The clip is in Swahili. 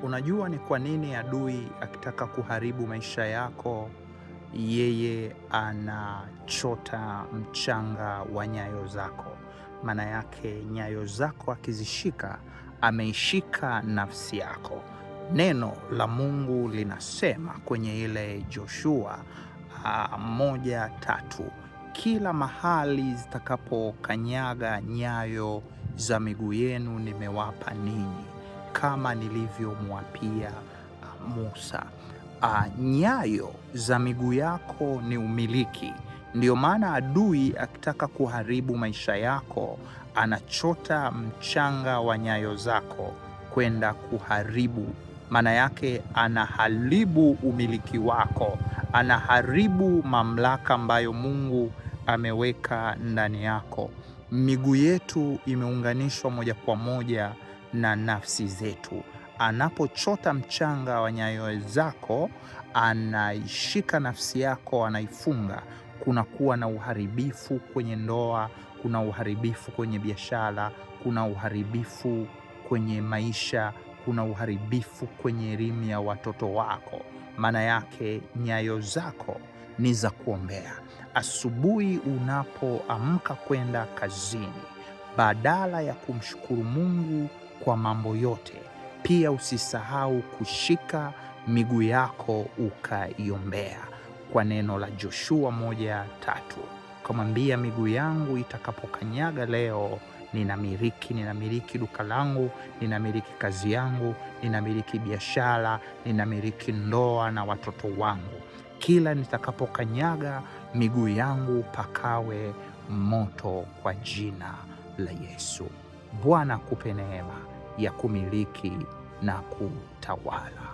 Unajua ni kwa nini adui akitaka kuharibu maisha yako, yeye anachota mchanga wa nyayo zako. Maana yake nyayo zako akizishika, ameishika nafsi yako. Neno la Mungu linasema kwenye ile Joshua 1:3, kila mahali zitakapokanyaga nyayo za miguu yenu nimewapa ninyi, kama nilivyomwapia Musa. Nyayo za miguu yako ni umiliki. Ndio maana adui akitaka kuharibu maisha yako, anachota mchanga wa nyayo zako kwenda kuharibu. Maana yake anaharibu umiliki wako, anaharibu mamlaka ambayo Mungu ameweka ndani yako. Miguu yetu imeunganishwa moja kwa moja na nafsi zetu. Anapochota mchanga wa nyayo zako, anaishika nafsi yako, anaifunga. Kunakuwa na uharibifu kwenye ndoa, kuna uharibifu kwenye biashara, kuna uharibifu kwenye maisha, kuna uharibifu kwenye elimu ya watoto wako. Maana yake nyayo zako ni za kuombea. Asubuhi unapoamka kwenda kazini, badala ya kumshukuru Mungu kwa mambo yote, pia usisahau kushika miguu yako ukaiombea kwa neno la Joshua 1:3. Kamwambia, miguu yangu itakapokanyaga leo, ninamiliki duka langu, ninamiliki kazi yangu, ninamiliki biashara, ninamiliki ndoa na watoto wangu. Kila nitakapokanyaga miguu yangu pakawe moto kwa jina la Yesu. Bwana akupe neema ya kumiliki na kutawala.